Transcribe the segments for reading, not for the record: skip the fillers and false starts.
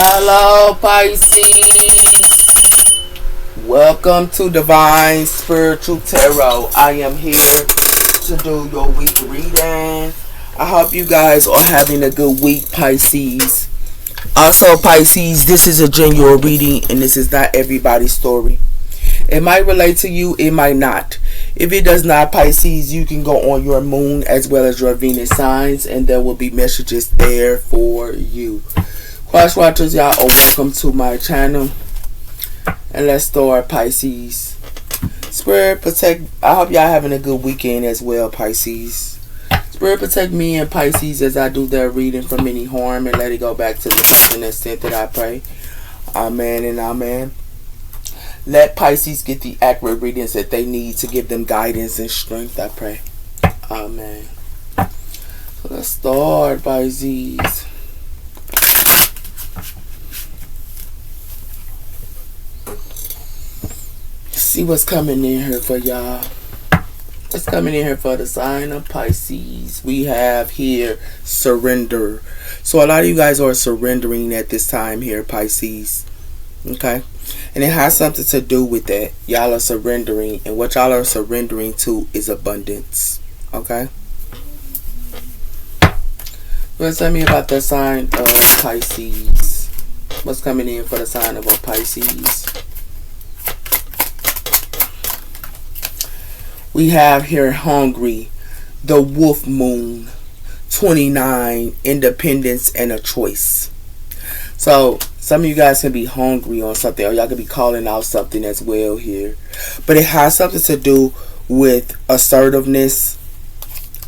Hello, Pisces. Welcome to Divine Spiritual Tarot. I am here to do your week reading. I hope you guys are having a good week, Pisces. Also, Pisces, this is a genuine reading and this is not everybody's story. It might relate to you, it might not. If it does not, Pisces, you can go on your moon as well as your Venus signs and there will be messages there for you. Cross watchers, y'all are welcome to my channel. And let's start, Pisces. Spirit protect. I hope y'all having a good weekend as well, Pisces. Spirit protect me and Pisces as I do their reading from any harm and let it go back to the in the extent that I pray. Amen and amen. Let Pisces get the accurate readings that they need to give them guidance and strength, I pray. Amen. So let's start, Pisces. See what's coming in here for y'all. What's coming in here for the sign of Pisces? We have here surrender. So a lot of you guys are surrendering at this time here, Pisces. Okay? And it has something to do with that. Y'all are surrendering. And what y'all are surrendering to is abundance. Okay? What's tell me about the sign of Pisces? What's coming in for the sign of a Pisces? We have here hungry, the wolf moon, 29, independence, and a choice. So some of you guys can be hungry on something, or y'all can be calling out something as well here. But it has something to do with assertiveness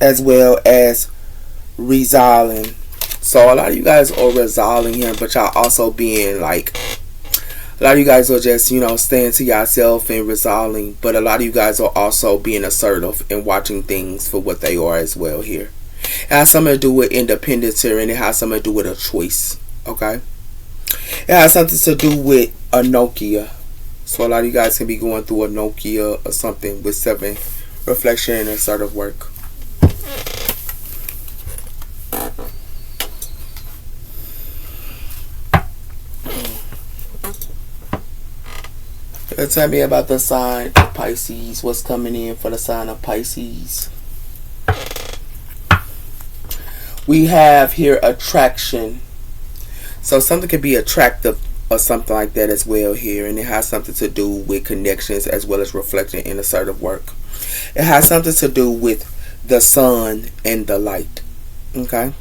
as well as resolving. So a lot of you guys are resolving here, but y'all also being like, a lot of you guys are just, staying to yourself and resolving. But a lot of you guys are also being assertive and watching things for what they are as well here. It has something to do with independence here, and it has something to do with a choice. Okay? It has something to do with a Nokia. So a lot of you guys can be going through a Nokia or something with 7 reflection and assertive work. Tell me about the sign of Pisces. What's coming in for the sign of Pisces? We have here attraction. So something can be attractive or something like that as well here. And it has something to do with connections as well as reflection and assertive work. It has something to do with the sun and the light. Okay?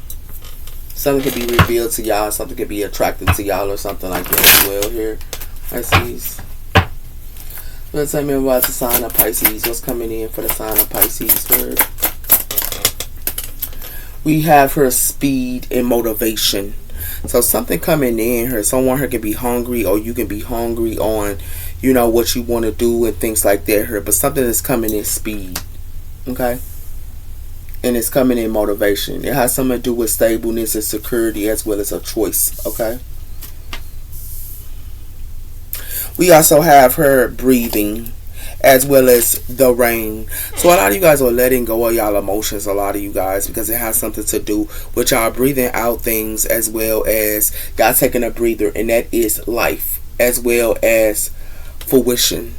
Something can be revealed to y'all. Something can be attracted to y'all or something like that as well here. Pisces. Let's tell me about the sign of Pisces. What's coming in for the sign of Pisces third? We have her speed and motivation. So something coming in here. Someone here can be hungry, or you can be hungry on, what you want to do and things like that here. But something is coming in speed. Okay? And it's coming in motivation. It has something to do with stableness and security as well as a choice. Okay? We also have her breathing as well as the rain. So a lot of you guys are letting go of y'all emotions, a lot of you guys, because it has something to do with y'all breathing out things as well as y'all taking a breather, and that is life as well as fruition.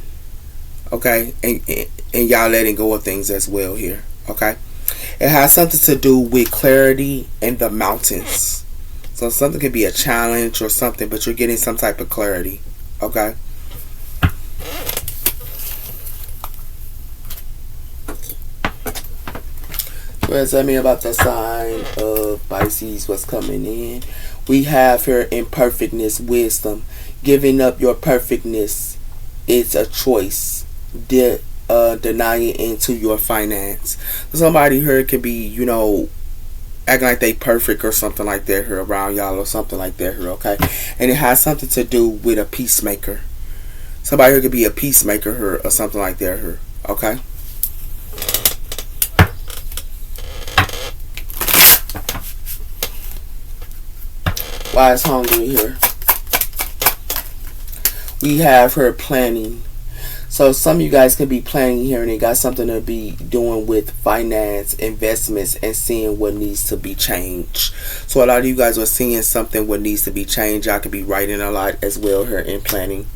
Okay? And y'all letting go of things as well here. Okay? It has something to do with clarity and the mountains. So something could be a challenge or something, but you're getting some type of clarity. Okay? Tell me about the sign of Pisces. What's coming in? We have here imperfectness, wisdom. Giving up your perfectness. It's a choice. Denying into your finance. Somebody here could be, acting like they perfect or something like that here around y'all or something like that here. Okay? And it has something to do with a peacemaker. Somebody here could be a peacemaker here or something like that here. Okay? Why is hungry here? We have her planning. So some of you guys could be planning here, and it got something to be doing with finance, investments, and seeing what needs to be changed. So a lot of you guys are seeing something what needs to be changed. Y'all could be writing a lot as well here in planning.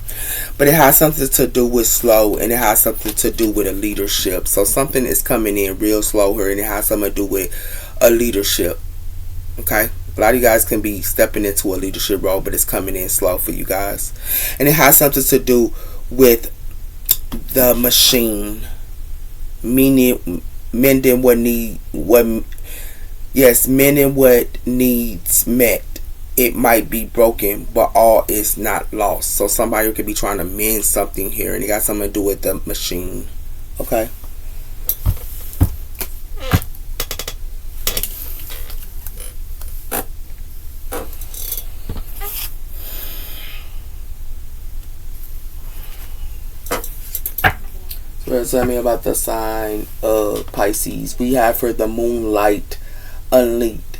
But it has something to do with slow, and it has something to do with a leadership. So something is coming in real slow here, and it has something to do with a leadership. Okay? A lot of you guys can be stepping into a leadership role, but it's coming in slow for you guys. And it has something to do with the machine, meaning mending mending what needs met. It might be broken, but all is not lost. So somebody could be trying to mend something here, and it got something to do with the machine. Okay. Tell me about the sign of Pisces. We have for the moonlight unleashed,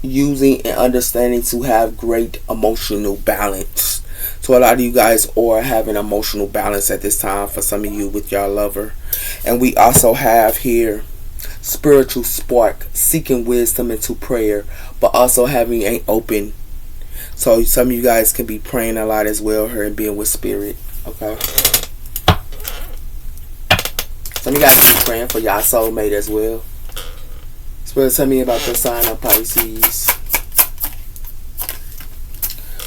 using and understanding to have great emotional balance. So a lot of you guys are having emotional balance at this time for some of you with your lover. And we also have here spiritual spark, seeking wisdom into prayer, but also having an open. So some of you guys can be praying a lot as well here and being with spirit. Okay. Some of you guys be praying for y'all soulmate as well. Spirit, tell me about the sign of Pisces.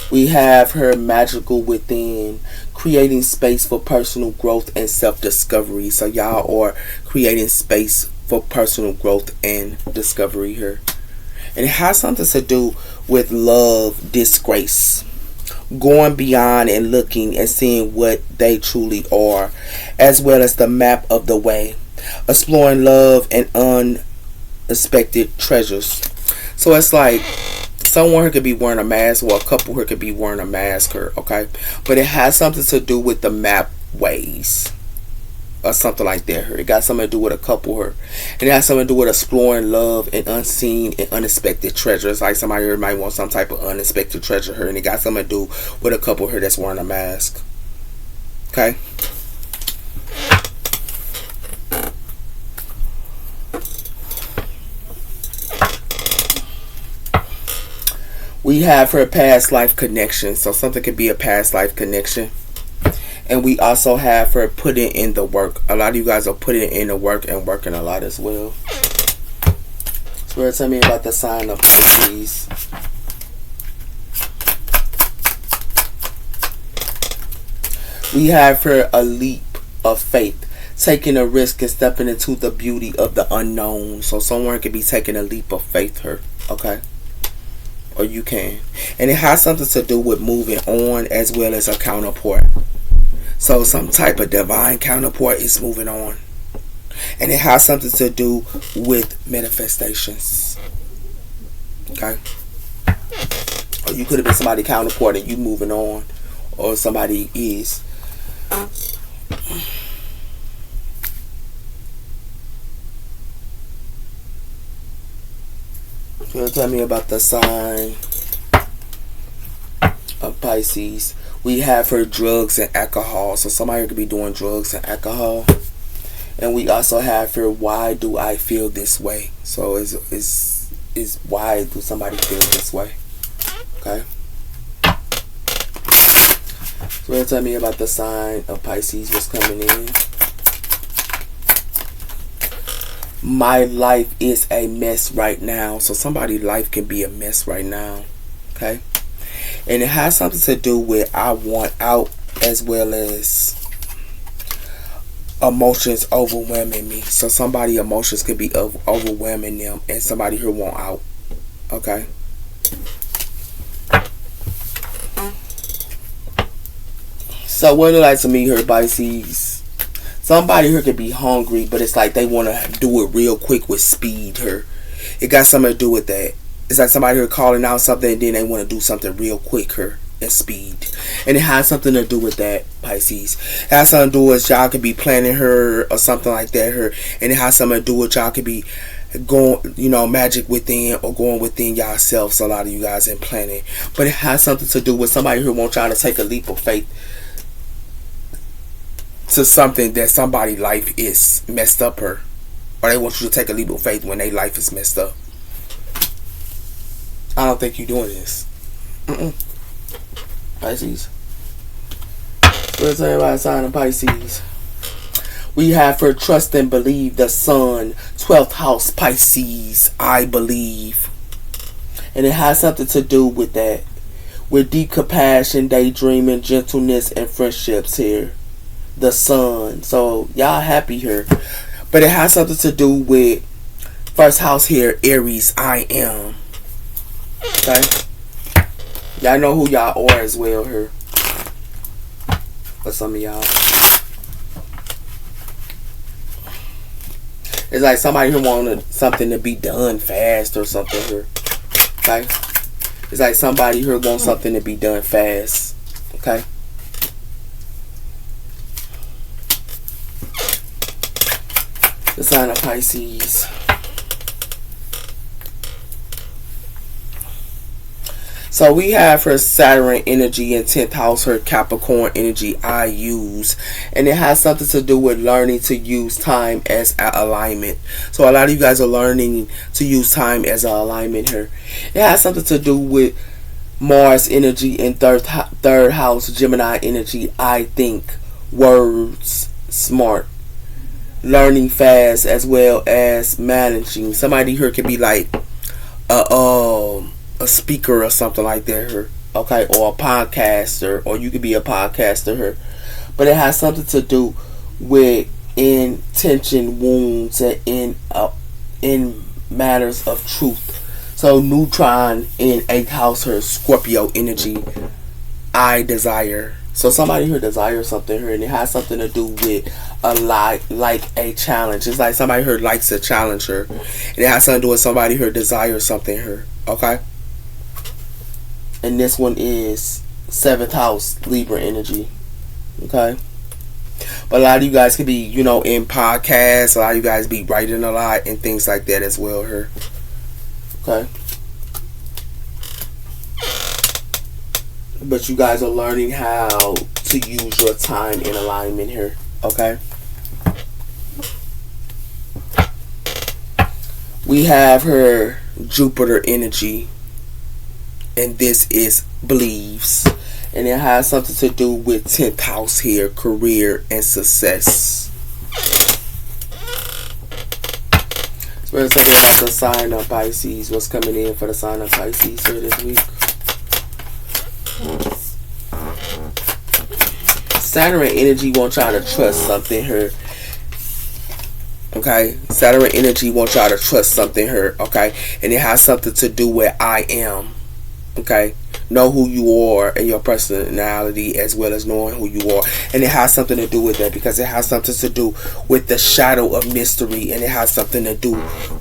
We have her magical within, creating space for personal growth and self-discovery. So y'all are creating space for personal growth and discovery here. And it has something to do with love, disgrace. Going beyond and looking and seeing what they truly are, as well as the map of the way, exploring love and unexpected treasures. So it's like someone here could be wearing a mask, or a couple here could be wearing a mask here, okay? But it has something to do with the map ways or something like that here. It got something to do with a couple here. And it has something to do with exploring love and unseen and unexpected treasures. Like somebody here might want some type of unexpected treasure here. And it got something to do with a couple here that's wearing a mask. Okay? We have her past life connection. So something could be a past life connection. And we also have her putting in the work. A lot of you guys are putting in the work and working a lot as well. Spirit, tell me about the sign of Pisces. We have her a leap of faith, taking a risk and stepping into the beauty of the unknown. So someone could be taking a leap of faith here. Okay? Or you can. And it has something to do with moving on as well as a counterpart. So some type of divine counterpart is moving on. And it has something to do with manifestations. Okay? Or you could have been somebody counterpart and you moving on. Or somebody is. So tell me about the sign of Pisces. We have her drugs and alcohol. So somebody could be doing drugs and alcohol. And we also have her why do I feel this way. So is why do somebody feel this way. Okay. So tell me about the sign of Pisces what's coming in. My life is a mess right now. So somebody's life can be a mess right now. Okay. And it has something to do with I want out as well as emotions overwhelming me. So somebody emotions could be overwhelming them and somebody who want out. Okay. So what it like to me here, Pisces? Somebody here could be hungry, but it's like they want to do it real quick with speed here. It got something to do with that. It's like somebody here calling out something and then they want to do something real quick here and speed. And it has something to do with that, Pisces. It has something to do with y'all could be planning her or something like that here. And it has something to do with y'all could be going, magic within or going within yourselves, a lot of you guys in planning. But it has something to do with somebody who wants y'all to take a leap of faith to something that somebody's life is messed up her. Or they want you to take a leap of faith when their life is messed up. I don't think you're doing this. Pisces. Let's say about sign of Pisces. We have for trust and believe the sun, 12th house Pisces, I believe. And it has something to do with that. With deep compassion, daydreaming, gentleness, and friendships here. The sun. So y'all happy here. But it has something to do with first house here, Aries, I am. Okay? Y'all know who y'all are as well here. For some of y'all. It's like somebody who wanted something to be done fast or something here. Okay? It's like somebody here wants something to be done fast. Okay? The sign of Pisces. So we have her Saturn energy in 10th house, her Capricorn energy I use. And it has something to do with learning to use time as an alignment. So a lot of you guys are learning to use time as an alignment here. It has something to do with Mars energy in third house, Gemini energy, I think, words, smart, learning fast, as well as managing. Somebody here could be like a speaker or something like that here, okay, or a podcaster, or you could be a podcaster here. But it has something to do with intention wounds and in matters of truth. So neutron in 8th house here, Scorpio energy, I desire. So somebody here desires something here, and it has something to do with a like a challenge. It's like somebody here likes a challenge here, and it has something to do with somebody here desires something here. Okay. And this one is 7th house, Libra energy. Okay. But a lot of you guys could be, in podcasts. A lot of you guys be writing a lot and things like that as well here. Okay. But you guys are learning how to use your time in alignment here. Okay. We have her Jupiter energy. And this is believes. And it has something to do with 10th house here, career and success. So let's talk about the sign of Pisces. What's coming in for the sign of Pisces here this week? Saturn energy wants y'all to trust something here. Okay? Saturn energy wants y'all to trust something here. Okay? And it has something to do with I am. Okay, know who you are and your personality, as well as knowing who you are. And it has something to do with that, because it has something to do with the shadow of mystery, and it has something to do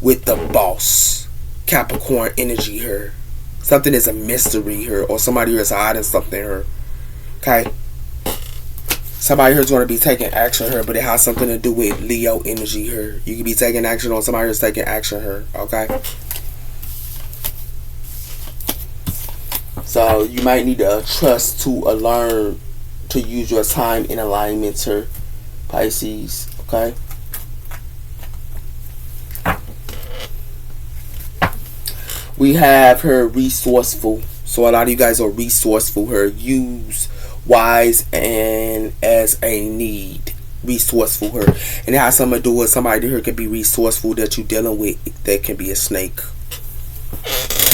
with the boss, Capricorn energy here. Something is a mystery here, or somebody here is hiding something here. Okay, somebody here is going to be taking action here, but it has something to do with Leo energy here. You could be taking action on somebody who's taking action here. Okay. So you might need to trust to learn to use your time in alignment here, Pisces. Okay. We have her resourceful. So a lot of you guys are resourceful here. Use wise and as a need. Resourceful here. And it has something to do with somebody here could be resourceful that you're dealing with. That can be a snake.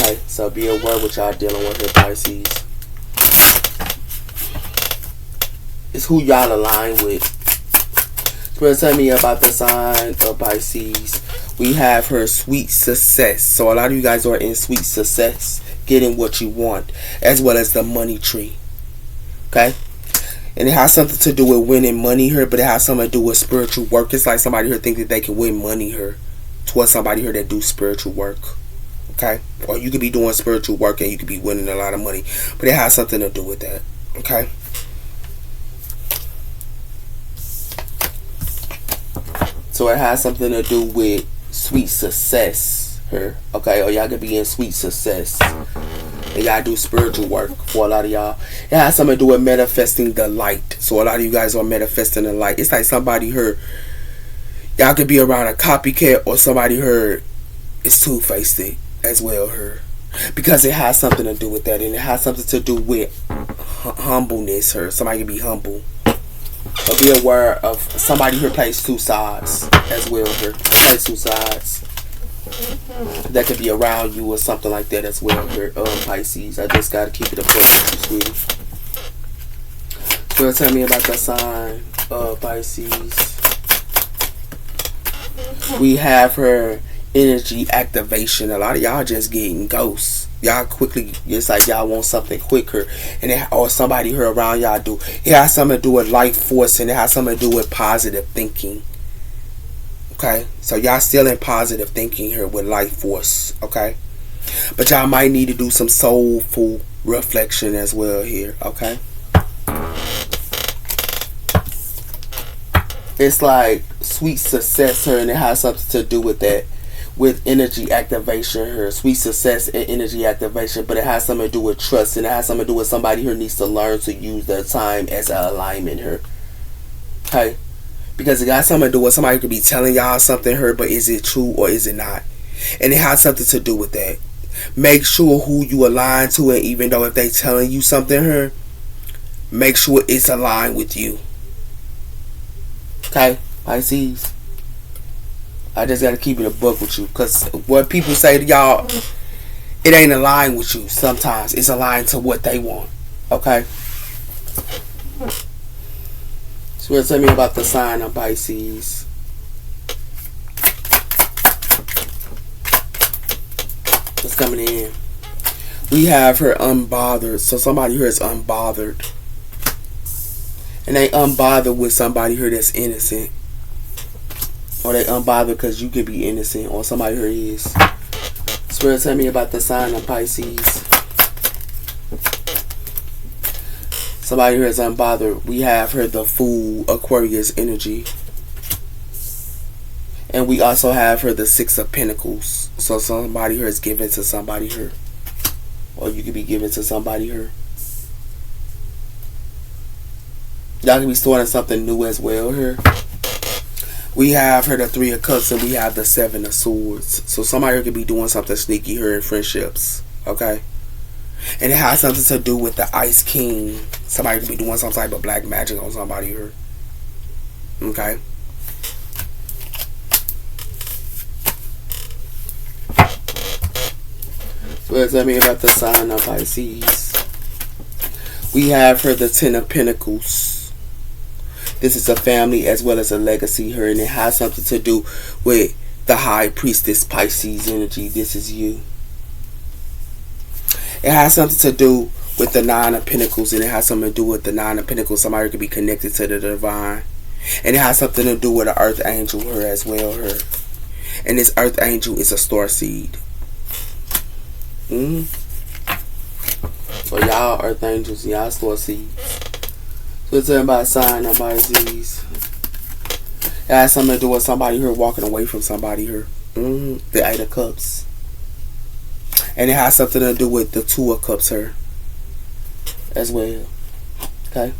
Okay, so be aware what y'all dealing with here, Pisces. It's who y'all align with. Tell me about the sign of Pisces. We have her sweet success. So a lot of you guys are in sweet success, getting what you want, as well as the money tree. Okay? And it has something to do with winning money here, but it has something to do with spiritual work. It's like somebody here think that they can win money here towards somebody here that do spiritual work. Okay? Or you could be doing spiritual work and you could be winning a lot of money. But it has something to do with that. Okay? So it has something to do with sweet success here. Okay? Or y'all could be in sweet success. And y'all do spiritual work for a lot of y'all. It has something to do with manifesting the light. So a lot of you guys are manifesting the light. It's like somebody heard, y'all could be around a copycat, or somebody heard is two-faced as well her, because it has something to do with that, and it has something to do with humbleness her. Somebody can be humble, but be aware of somebody who plays two sides as well her. Plays two sides that could be around you or something like that as well her. Pisces, I just gotta keep it a book with you, sweetie. So tell me about the sign of Pisces. We have her energy activation. A lot of y'all just getting ghosts. Y'all quickly, it's like y'all want something quicker, and or somebody here around y'all do. It has something to do with life force, and it has something to do with positive thinking. Okay, so y'all still in positive thinking here with life force. Okay, but y'all might need to do some soulful reflection as well here. Okay, it's like sweet success here, and it has something to do with that, with energy activation here. Sweet success and energy activation, but it has something to do with trust, and it has something to do with somebody here needs to learn to use their time as an alignment here. Okay, because it got something to do with somebody could be telling y'all something here, but is it true or is it not? And it has something to do with that. Make sure who you align to, and even though if they telling you something here, make sure it's aligned with you. Okay, Pisces, I just gotta keep it a book with you, because what people say to y'all, it ain't aligned with you. Sometimes it's aligned to what they want. Okay, so tell me about the sign of Pisces. What's coming in? We have her unbothered. So somebody here is unbothered, and they unbothered with somebody here that's innocent, or they unbothered because you could be innocent, or somebody here is. Spirit, tell me about the sign of Pisces. Somebody here is unbothered. We have her the Fool, Aquarius energy. And we also have her the Six of Pentacles. So somebody here is given to somebody here, or you could be given to somebody here. Y'all can be starting something new as well here. We have her the Three of Cups, and we have the Seven of Swords. So somebody here could be doing something sneaky here in friendships. Okay, and it has something to do with the Ice King. Somebody could be doing some type of black magic on somebody here. Okay, so tell me about the sign of Pisces. We have her the Ten of Pentacles. This is a family as well as a legacy here, and it has something to do with the High Priestess Pisces energy. This is you. It has something to do with the Nine of Pentacles, and it has something to do with the Nine of Pentacles. Somebody could be connected to the divine, and it has something to do with an Earth Angel here as well here. And this Earth Angel is a star seed. So y'all Earth Angels, y'all star seeds. So it's about sign of Pisces. It has something to do with somebody here walking away from somebody here. The Eight of Cups. And it has something to do with the Two of Cups here as well. Okay.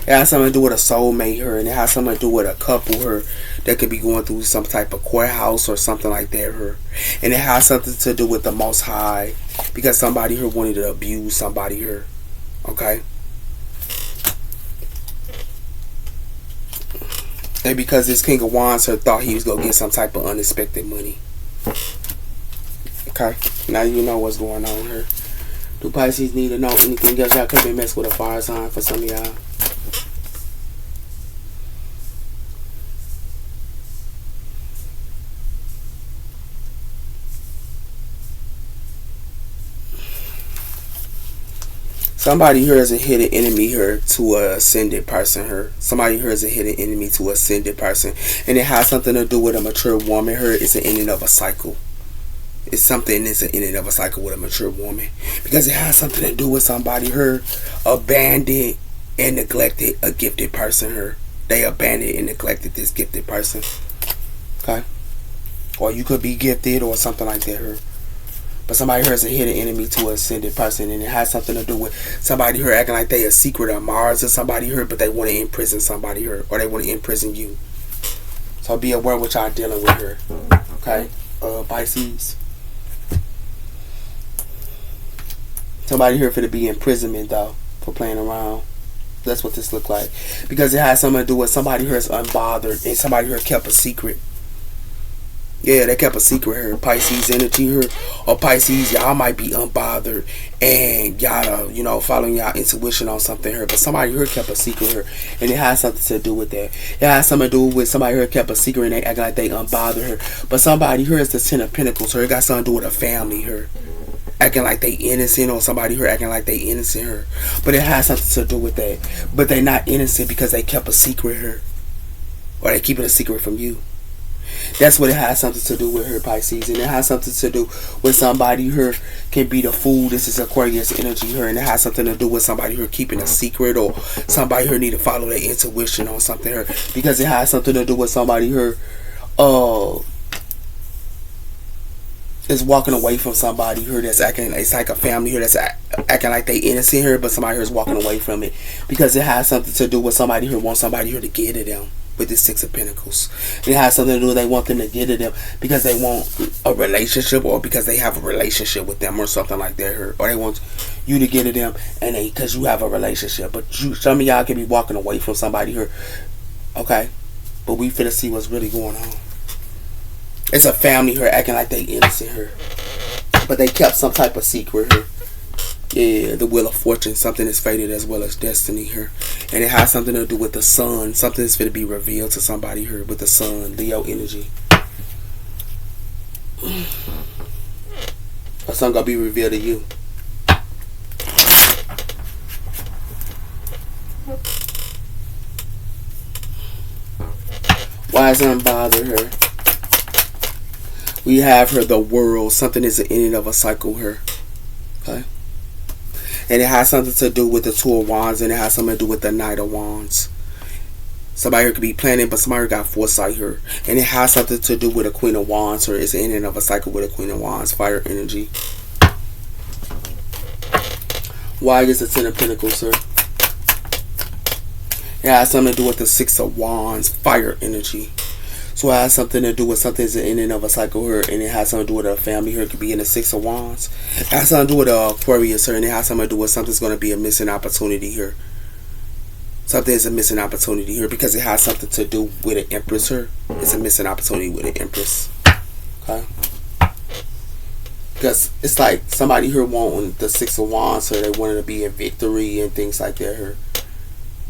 It has something to do with a soulmate here, and it has something to do with a couple here that could be going through some type of courthouse or something like that here. And it has something to do with the Most High, because somebody here wanted to abuse somebody here. Okay. And because this King of Wands here thought he was going to get some type of unexpected money. Okay. Now you know what's going on here. Do Pisces need to know anything else? Y'all could be messed with a fire sign for some of y'all. Somebody here is a hidden enemy here to a ascended person here. Somebody here is a hidden enemy to a ascended person. And it has something to do with a mature woman here. It's an ending of a cycle. It's something that's an ending of a cycle with a mature woman. Because it has something to do with somebody here abandoned and neglected a gifted person here. They abandoned and neglected this gifted person. Okay? Or you could be gifted or something like that here. But somebody here is a hidden enemy to an ascended person, and it has something to do with somebody here acting like they a secret of Mars or somebody here, but they want to imprison somebody here, or they want to imprison you. So be aware what y'all dealing with here. Okay? Pisces. Somebody here for to be imprisonment though, for playing around. That's what this look like. Because it has something to do with somebody here is unbothered and somebody here kept a secret. Yeah, they kept a secret here. Pisces energy here. Or Pisces, y'all might be unbothered and y'all, following y'all intuition on something here. But somebody here kept a secret here. And it has something to do with that. It has something to do with somebody here kept a secret and they act like they unbothered her. But somebody here is the Ten of Pentacles here. It got something to do with a family here. Acting like they innocent, or somebody here acting like they innocent here. But it has something to do with that. But they not innocent because they kept a secret here. Or they keeping a secret from you. That's what it has something to do with her, Pisces. And it has something to do with somebody here can be the fool. This is Aquarius energy here. And it has something to do with somebody here keeping a secret, or somebody here need to follow their intuition on something here. Because it has something to do with somebody here is walking away from somebody here that's acting, it's like a family here that's acting like they innocent here, but somebody here is walking away from it. Because it has something to do with somebody here wants somebody here to get at them. With this Six of Pentacles, it has something to do with they want them to get at them because they want a relationship, or because they have a relationship with them, or something like that, or they want you to get at them, and because you have a relationship. But some of y'all can be walking away from somebody here, okay? But we finna see what's really going on. It's a family here acting like they innocent here, but they kept some type of secret here. Yeah, the Wheel of Fortune. Something is fated as well as destiny here. And it has something to do with the sun. Something is going to be revealed to somebody here with the sun. Leo energy. Or something going to be revealed to you. Why is unbothered her? We have her the World. Something is the ending of a cycle here. Okay. And it has something to do with the Two of Wands, and it has something to do with the Knight of Wands. Somebody here could be planning, but somebody got foresight here. And it has something to do with a Queen of Wands, or it's the ending of a cycle with a Queen of Wands. Fire energy. Why is the Ten of Pentacles, sir? It has something to do with the Six of Wands. Fire energy. So it has something to do with something that's the ending of a cycle here, and it has something to do with a family here. It could be in the Six of Wands. It has something to do with Aquarius here, and it has something to do with something's going to be a missing opportunity here. Something is a missing opportunity here because it has something to do with an Empress here. It's a missing opportunity with an Empress. Okay? Because it's like somebody here wanting the Six of Wands, so they wanted to be in victory and things like that here.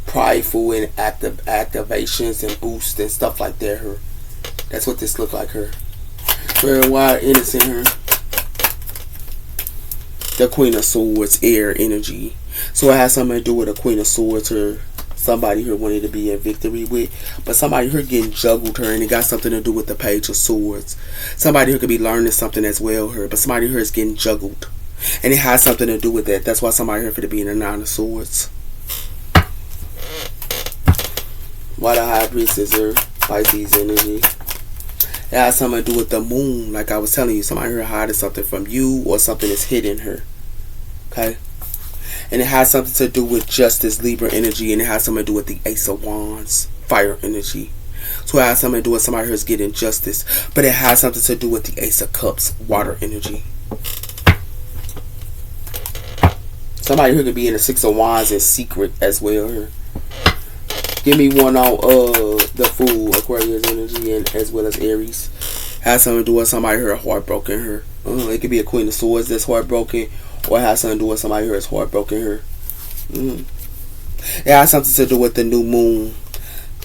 Prideful and activations and boosts and stuff like that here. That's what this look like her. Very wild, innocent her. The Queen of Swords, air energy. So it has something to do with the Queen of Swords or somebody here wanted to be in victory with. But somebody here getting juggled her, and it got something to do with the Page of Swords. Somebody here could be learning something as well here, but somebody here is getting juggled. And it has something to do with that. That's why somebody here for to be in the Nine of Swords. Why the High Priestess here? Pisces energy. It has something to do with the moon. Like I was telling you, somebody here hiding something from you, or something is hidden her. Okay? And it has something to do with justice, Libra energy, and it has something to do with the Ace of Wands, fire energy. So it has something to do with somebody here is getting justice. But it has something to do with the Ace of Cups, water energy. Somebody here could be in the Six of Wands in secret as well here. Give me one on the Fool, Aquarius energy, and as well as Aries. Has something to do with somebody here heartbroken here. It could be a Queen of Swords that's heartbroken, or it has something to do with somebody here that's heartbroken here. It has something to do with the new moon.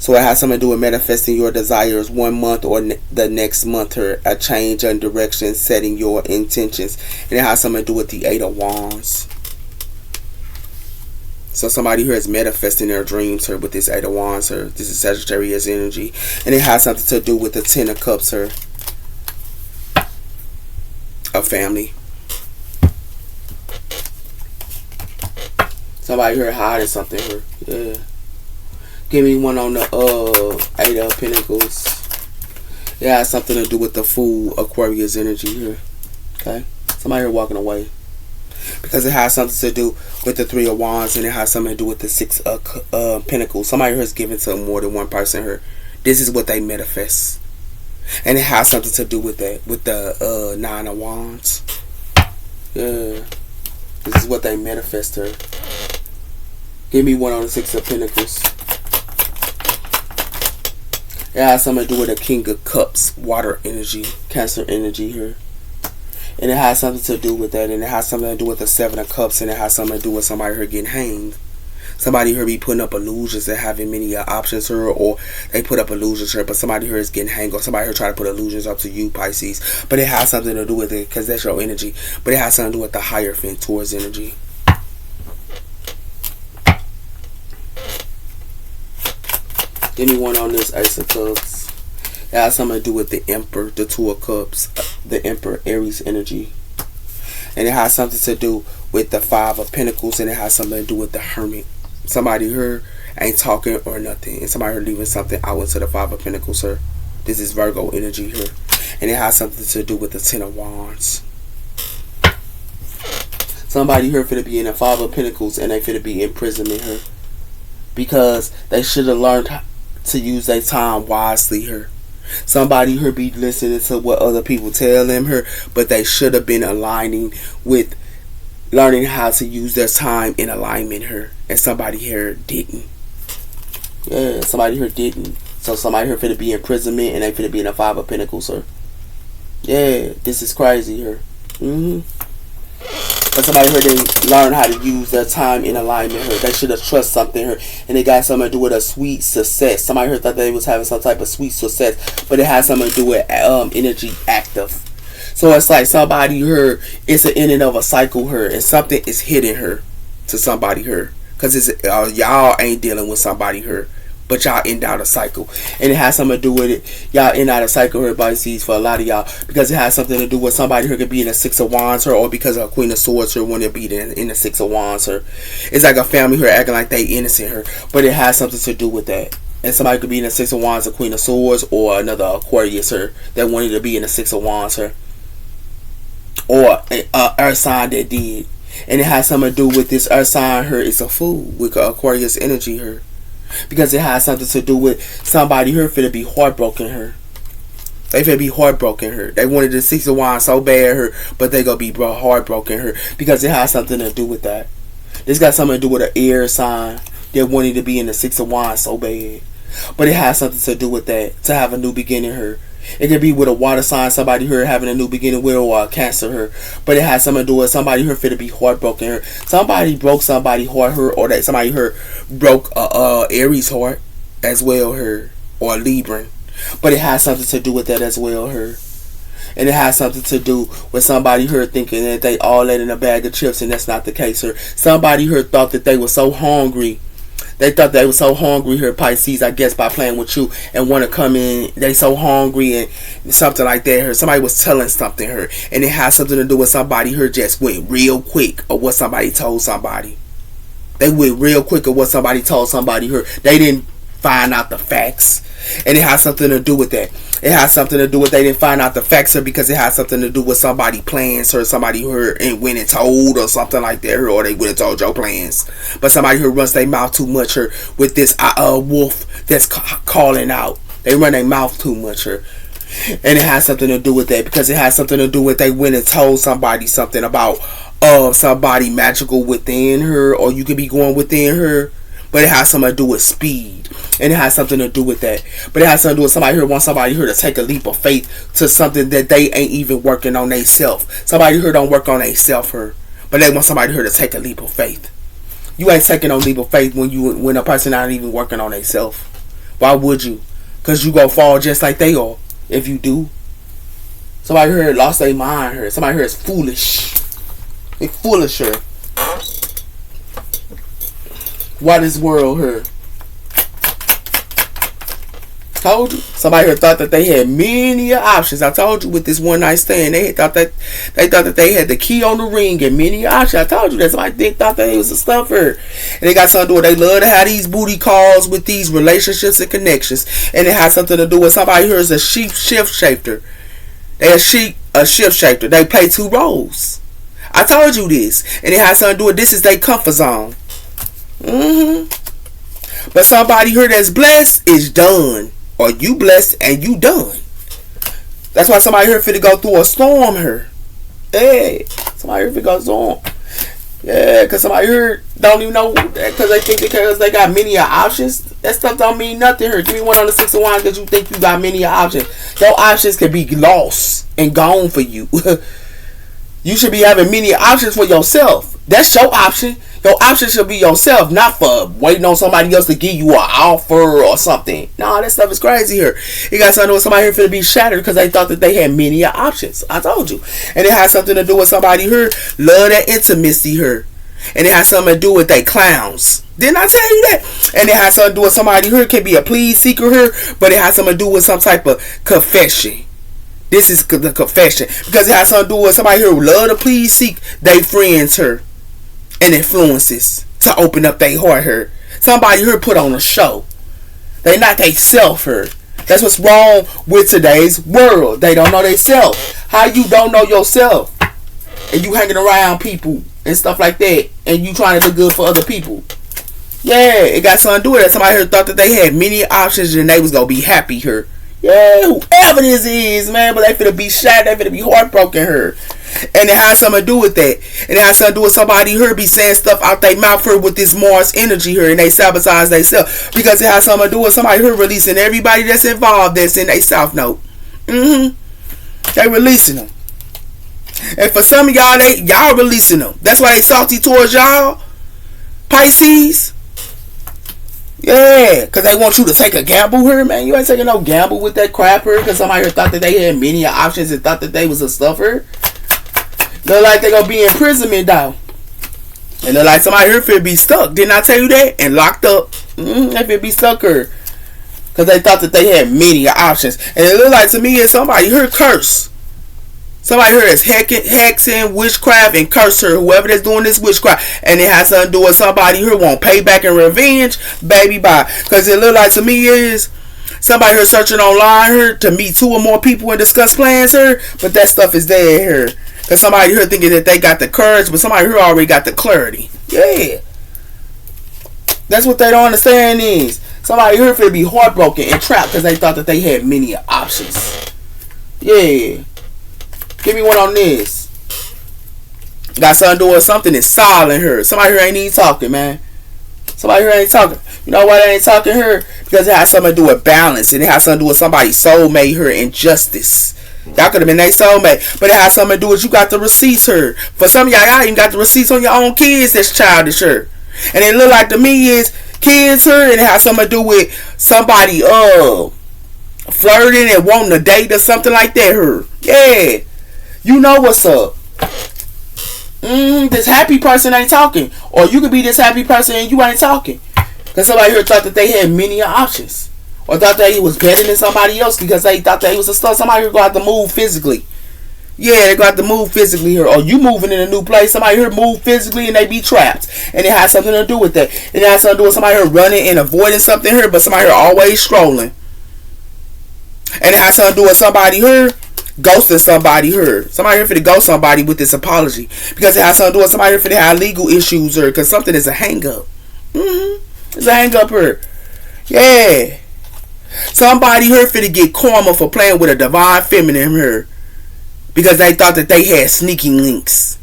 So it has something to do with manifesting your desires 1 month or the next month, or a change in direction, setting your intentions. And it has something to do with the Eight of Wands. So somebody here is manifesting their dreams here with this Eight of Wands here. This is Sagittarius energy. And it has something to do with the Ten of Cups here. A family. Somebody here hiding something here. Yeah. Give me one on the Eight of Pentacles. It has something to do with the Fool, Aquarius energy here. Okay. Somebody here walking away. Because it has something to do with the Three of Wands, and it has something to do with the Six of Pentacles. Somebody here is giving to more than one person here. This is what they manifest. And it has something to do with that. With the Nine of Wands. Yeah. This is what they manifest here. Give me one on the Six of Pentacles. It has something to do with the King of Cups. Water energy. Cancer energy here. And it has something to do with that. And it has something to do with the Seven of Cups. And it has something to do with somebody here getting hanged. Somebody here be putting up illusions and having many options here. Or they put up illusions here. But somebody here is getting hanged. Or somebody here try to put illusions up to you, Pisces. But it has something to do with it. Because that's your energy. But it has something to do with the Hierophant towards energy. Give me one on this Ace of Cups. It has something to do with the Emperor, the Two of Cups, the Emperor, Aries energy. And it has something to do with the Five of Pentacles, and it has something to do with the Hermit. Somebody here ain't talking or nothing, and somebody here leaving something out into the Five of Pentacles here. This is Virgo energy here. And it has something to do with the Ten of Wands. Somebody here finna be in the Five of Pentacles, and they finna be in imprisonment here. Because they should have learned to use their time wisely here. Somebody here be listening to what other people tell them here, but they should have been aligning with learning how to use their time in alignment here. And somebody here didn't. Yeah, somebody here didn't. So somebody here finna be in imprisonment, and they finna be in a Five of Pentacles, sir. Yeah, this is crazy here. But somebody here didn't learn how to use their time in alignment here. They should have trust something here. And it got something to do with a sweet success. Somebody here thought they was having some type of sweet success. But it has something to do with energy active. So it's like somebody here, it's an ending of a cycle here. And something is hitting her to somebody here. Because it's y'all ain't dealing with somebody here. But y'all end out a cycle. And it has something to do with it. Y'all end out a cycle here, Pisces, for a lot of y'all. Because it has something to do with somebody who could be in the Six of Wands here. Or because of a Queen of Swords here when it be in the Six of Wands here. It's like a family here acting like they innocent here. But it has something to do with that. And somebody could be in the Six of Wands, a Queen of Swords. Or another Aquarius here that wanted to be in the Six of Wands here. Or an earth sign that did. And it has something to do with this earth sign here. It's a fool with Aquarius energy here. Because it has something to do with somebody here finna be heartbroken here. They finna be heartbroken here. They wanted the Six of Wands so bad here, but they gonna be heartbroken here. Because it has something to do with that. This got something to do with an air sign that wanted to be in the Six of Wands so bad. But it has something to do with that. To have a new beginning here. It could be with a water sign, somebody here having a new beginning with, or a Cancer here. But it has something to do with somebody here finna be heartbroken here. Somebody broke somebody's heart here, or that somebody here broke Aries heart as well here, or Libran. But it has something to do with that as well here. And it has something to do with somebody here thinking that they all let in a bag of chips, and that's not the case here. Somebody here thought that they were so hungry. They thought they were so hungry here, Pisces, I guess, by playing with you and want to come in. They so hungry and something like that here. Somebody was telling something here. And it has something to do with somebody here just went real quick of what somebody told somebody. They went real quick of what somebody told somebody here. They didn't find out the facts. And it has something to do with that. It has something to do with they didn't find out the facts here because it has something to do with somebody plans or somebody who went and told or something like that, or they went and told your plans. But somebody who runs their mouth too much here with this wolf that's calling out. They run their mouth too much here. And it has something to do with that because it has something to do with they went and told somebody something about somebody magical within her, or you could be going within her. But it has something to do with speed. And it has something to do with that. But it has something to do with somebody here wants somebody here to take a leap of faith to something that they ain't even working on they self. Somebody here don't work on they self here. But they want somebody here to take a leap of faith. You ain't taking no leap of faith when a person not even working on they self. Why would you? Because you gonna fall just like they are if you do. Somebody here lost their mind here. Somebody here is foolish. They foolish here. Why this world here? Told you. Somebody here thought that they had many options. I told you with this one night stand, they thought that they had the key on the ring and many options. I told you that somebody thought that it was a stuffer. And they got something to do with they love to have these booty calls with these relationships and connections. And it has something to do with somebody here is a sheep shift shifter. They a sheep a shift shifter. They play two roles. I told you this. And it has something to do with this is their comfort zone. But somebody here that's blessed is done. Or you blessed and you done. That's why somebody here finna go through a storm here. Hey, somebody here finna go storm. Yeah, because somebody here don't even know because they think because they got many options. That stuff don't mean nothing here. Give me one on the 6 of Wands because you think you got many options. Your options can be lost and gone for you. You should be having many options for yourself. That's your option. Your option should be yourself, not for waiting on somebody else to give you an offer or something. No, that stuff is crazy here. You got something with somebody here finna be shattered because they thought that they had many options. I told you. And it has something to do with somebody here love that intimacy here. And it has something to do with they clowns. Didn't I tell you that? And it has something to do with somebody here can be a please seeker here, but it has something to do with some type of confession. This is the confession. Because it has something to do with somebody here who love to please seek they friends here. And influences to open up their heart here. Somebody here put on a show. They not they self here. That's what's wrong with today's world. They don't know they self. How you don't know yourself and you hanging around people and stuff like that and you trying to do good for other people. Yeah, it got something to do with it. Somebody here thought that they had many options and they was gonna be happy here. Yeah, whoever this is, man, but they finna be shot, they finna be heartbroken here. And it has something to do with that. And it has something to do with somebody here be saying stuff out their mouth here with this Mars energy here and they sabotage themselves. Because it has something to do with somebody here releasing everybody that's involved that's in a South Node. They releasing them. And for some of y'all, y'all releasing them. That's why they salty towards y'all. Pisces. Yeah, because they want you to take a gamble here, man. You ain't taking no gamble with that crap here because somebody here thought that they had many options and thought that they was a stuffer. Look like they gonna be in imprisonment though. And look like somebody here finna be stuck. Didn't I tell you that? And locked up. They finna be stuck here. Because they thought that they had many options. And it look like to me is somebody here curse. Somebody here is hexing, witchcraft, and curse her. Whoever that's doing this witchcraft. And it has something to do with somebody here want payback and revenge. Baby, bye. Because it look like to me is somebody here searching online here to meet 2 or more people and discuss plans here. But that stuff is dead here. Because somebody here thinking that they got the courage, but somebody here already got the clarity. Yeah. That's what they don't understand is. Somebody here finna be heartbroken and trapped because they thought that they had many options. Yeah. Give me one on this. Got something to do with something that's silent here. Somebody here ain't even talking, man. Somebody here ain't talking. You know why they ain't talking here? Because it has something to do with balance. And it has something to do with somebody's soulmate here and justice. Y'all could have been their soulmate. But it has something to do with you got the receipts here. For some of y'all even got the receipts on your own kids that's childish here. And it look like to me is kids here. And it has something to do with somebody flirting and wanting to date or something like that here. Yeah. You know what's up. This happy person ain't talking. Or you could be this happy person and you ain't talking. Because somebody here thought that they had many options. Or thought that he was better than somebody else because they thought that he was a star. Somebody here going to have to move physically. Yeah, they got to move physically here. Or you moving in a new place. Somebody here move physically and they be trapped. And it has something to do with that. And it has something to do with somebody here running and avoiding something here. But somebody here always strolling. And it has something to do with somebody here ghosting somebody here. Somebody here finna ghost somebody with this apology. Because it has something to do with somebody here finna have legal issues here. Because something is a hang up. It's a hang up here. Yeah. Somebody here finna get karma for playing with a divine feminine here. Because they thought that they had sneaking links.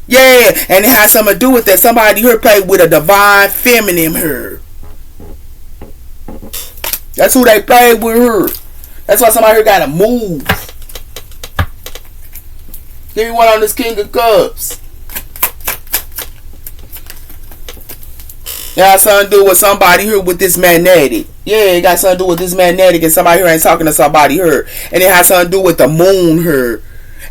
Yeah. And it has something to do with that. Somebody here played with a divine feminine here. That's who they played with her. That's why somebody here gotta move. Give me one on this King of Cups. It got something to do with somebody here with this magnetic. Yeah, it got something to do with this magnetic and somebody here ain't talking to somebody here. And it has something to do with the moon here.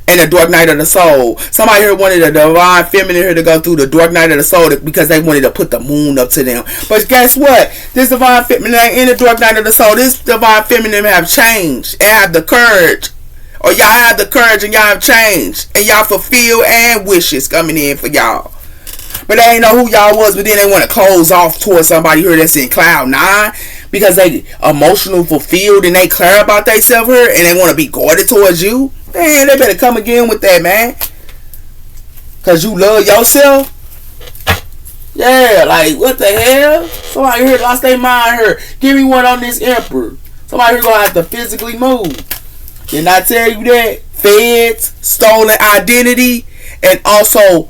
And the dark night of the soul. Somebody here wanted a divine feminine here to go through the dark night of the soul because they wanted to put the moon up to them. But guess what? This divine feminine in the dark night of the soul, this divine feminine have changed and have the courage. Or y'all have the courage and y'all have changed. And y'all fulfill and wishes coming in for y'all. But they ain't know who y'all was, but then they want to close off towards somebody here that's in cloud 9. Because they emotional fulfilled and they clear about themselves here and they want to be guarded towards you. Man, they better come again with that, man. Cause you love yourself. Yeah, like what the hell? Somebody here lost their mind here. Give me one on this emperor. Somebody here gonna have to physically move. Didn't I tell you that? Feds, stolen identity, and also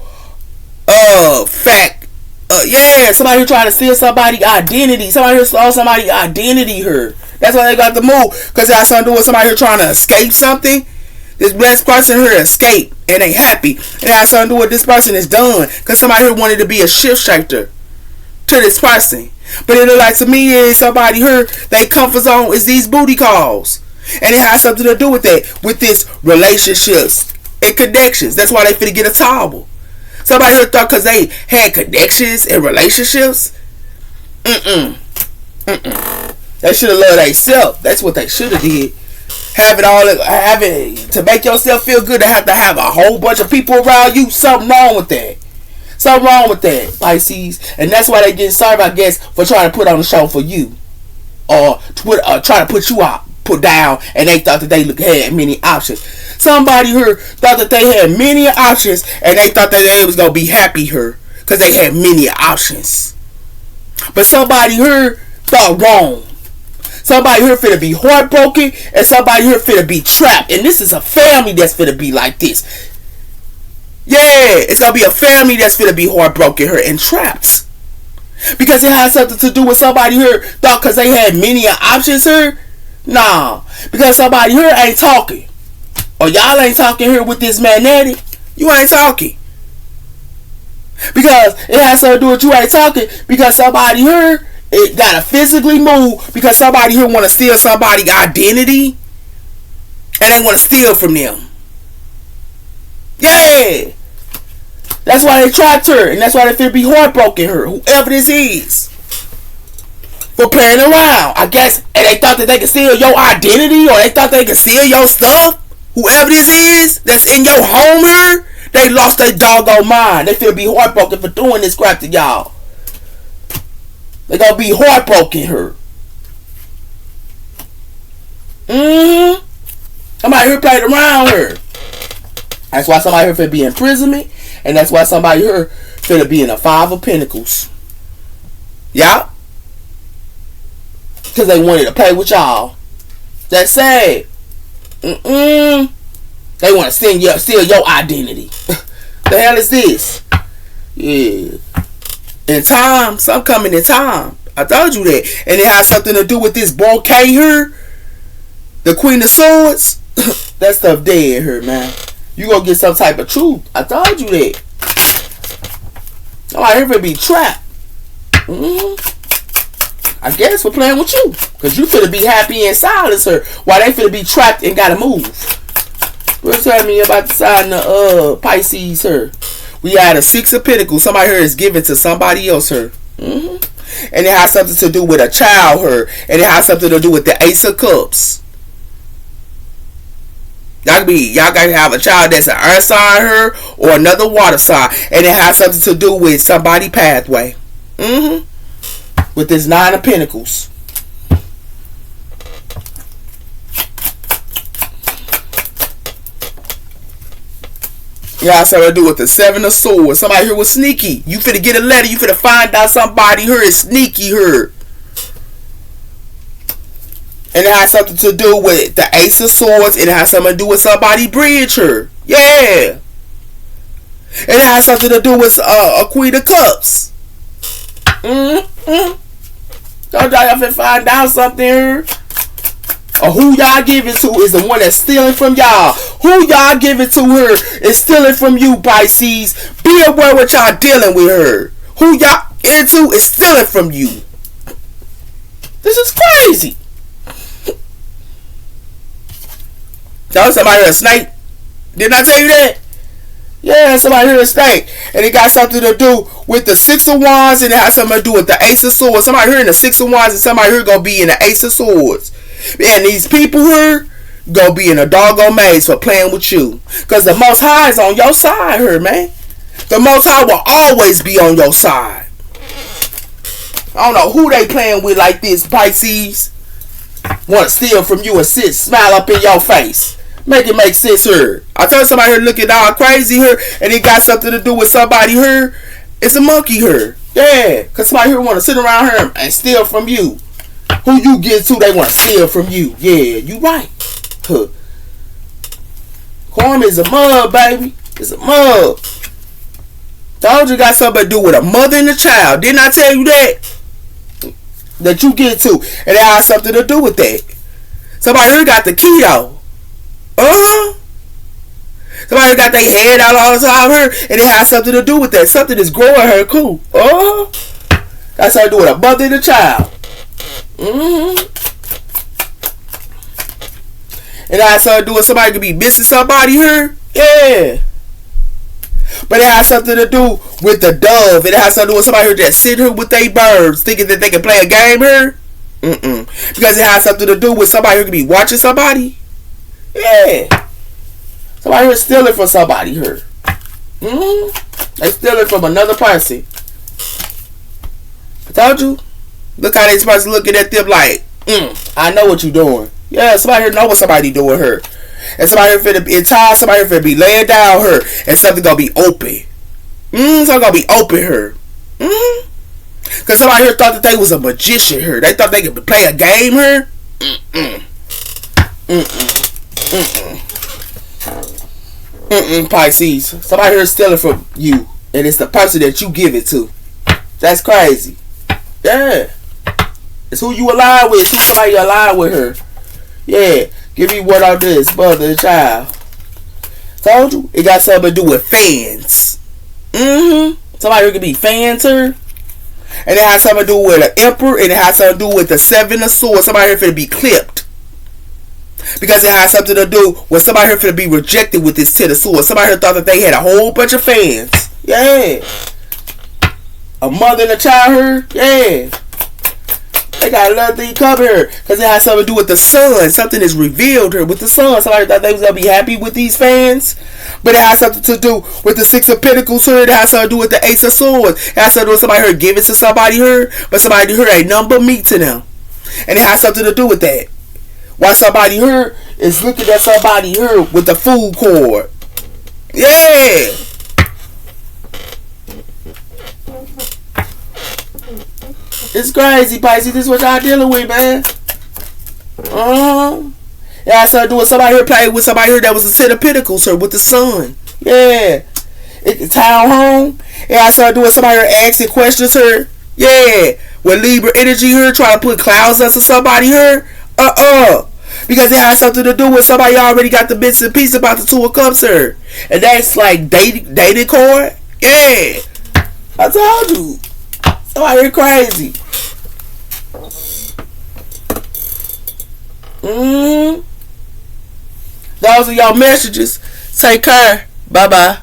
yeah, somebody here trying to steal somebody's identity. Somebody here stole somebody's identity here. That's why they got to move. Because it has something to do with somebody here trying to escape something. This blessed person here escaped and they happy. It has something to do with this person is done. Because somebody here wanted to be a shift shifter to this person. But it look like to me is somebody here, they comfort zone is these booty calls. And it has something to do with that. With this relationships and connections. That's why they finna get a towel. Somebody here thought because they had connections and relationships. They should have loved themselves. That's what they should have did. Having to make yourself feel good to have a whole bunch of people around you. Something wrong with that. Something wrong with that, Pisces. And that's why they get sorry, I guess, for trying to put on the show for you. Or try to put you out, put down, and they thought that they had many options. Somebody here thought that they had many options and they thought that they was going to be happy here because they had many options. But somebody here thought wrong. Somebody here finna be heartbroken and somebody here finna be trapped. And this is a family that's finna be like this. Yeah, it's going to be a family that's finna be heartbroken here and trapped. Because it has something to do with somebody here thought because they had many options here. Nah, because somebody here ain't talking. Or y'all ain't talking here with this magnetic. You ain't talking. Because it has something to do with you ain't talking. Because somebody here, it gotta physically move. Because somebody here want to steal somebody's identity. And they want to steal from them. Yeah. That's why they trapped her. And that's why they feel be heartbroken her. Whoever this is. For playing around. I guess. And they thought that they could steal your identity. Or they thought they could steal your stuff. Whoever this is that's in your home here, they lost their doggone mind. They feel be heartbroken for doing this crap to y'all. They gonna be heartbroken here. Somebody here played around here. That's why somebody here finna be in imprisonment. And that's why somebody here finna be in a 5 of Pentacles. Yeah. Because they wanted to play with y'all. That's sad. They want to steal your identity. The hell is this? Yeah. In time, some coming in time. I told you that. And it has something to do with this bouquet here. The Queen of Swords. That stuff dead here, man. You gonna get some type of truth. I told you that. I'm out here to be trapped. I guess we're playing with you. Because you finna be happy in silence her. While they finna be trapped and gotta move. What's telling me about the sign of Pisces her? We had a 6 of Pentacles. Somebody here is given to somebody else her. And it has something to do with a child her. And it has something to do with the Ace of Cups. Y'all gotta have a child that's an earth sign her. Or another water sign. And it has something to do with somebody's pathway. With this 9 of Pentacles. Y'all something to do with the 7 of Swords. Somebody here was sneaky. You finna get a letter. You finna find out somebody here is sneaky here. And it has something to do with the Ace of Swords. And it has something to do with somebody bridge her. Yeah. And it has something to do with a Queen of Cups. Don't y'all finna find out something here? Or who y'all give it to is the one that's stealing from y'all. Who y'all give it to her is stealing from you, Pisces. Be aware what y'all dealing with her. Who y'all into is stealing from you. This is crazy. Tell somebody a snake. Didn't I tell you that? Yeah, somebody here is snake. And it got something to do with the 6 of Wands. And it has something to do with the Ace of Swords. Somebody here in the 6 of Wands. And somebody here going to be in the Ace of Swords. And these people here going to be in a doggone maze for playing with you. Because the Most High is on your side here, man. The Most High will always be on your side. I don't know who they playing with like this, Pisces. Want to steal from you and smile up in your face. Make it make sense here. I told somebody here looking all crazy here, and it got something to do with somebody here. It's a monkey here. Yeah, because somebody here want to sit around here and steal from you. Who you get to, they want to steal from you. Yeah, you right. Huh. Karma is a mug, baby. It's a mug. Told you got something to do with a mother and a child. Didn't I tell you that? That you get to. And it has something to do with that. Somebody here got the key though. Somebody got their head out all the time here. And it has something to do with that. Something is growing her cool. Got something to do with a mother and a child. And it has something to do with somebody could be missing somebody here. Yeah. But it has something to do with the dove. It has something to do with somebody here that sit here with their birds thinking that they can play a game here. Because it has something to do with somebody who could be watching somebody. Yeah. Somebody here stealing from somebody here. They stealing from another person. I told you. Look how this person looking at them like, I know what you doing. Yeah, somebody here know what somebody doing here. And somebody here finna be tired, somebody here finna be laying down here, and something gonna be open. Something gonna be open here. Cause somebody here thought that they was a magician here. They thought they could play a game here. Pisces. Somebody here stealing from you, and it's the person that you give it to. That's crazy. Yeah. It's who you align with. It's who somebody you align with her. Yeah. Give me word on this, mother and child. Told you. It got something to do with fans. Somebody here could be fans here. And it has something to do with an emperor. And it has something to do with the 7 of swords. Somebody here finna be clipped. Because it has something to do with somebody here finna be rejected with this 10 of swords. Somebody here thought that they had a whole bunch of fans. Yeah. A mother and a child here. Yeah. They got another thing covered here. Because it has something to do with the sun. Something is revealed here with the sun. Somebody thought they was going to be happy with these fans. But it has something to do with the 6 of Pentacles here. It has something to do with the Ace of Swords. It has something to do with somebody here giving to somebody here. But somebody here ain't none but me to them. And it has something to do with that. While somebody here is looking at somebody here with the food cord. Yeah. It's crazy, Pisces. This is what y'all dealing with, man. It has something to do with somebody here playing with somebody here that was a 10 of Pentacles here with the sun. Yeah. It's town home. It has something to do with somebody here asking questions here. Yeah. With Libra energy here trying to put clouds up to somebody here. Because it has something to do with somebody already got the bits and pieces about the 2 of Cups here. And that's like dating card. Yeah. I told you. Somebody here crazy. Those are your messages. Take care. Bye-bye.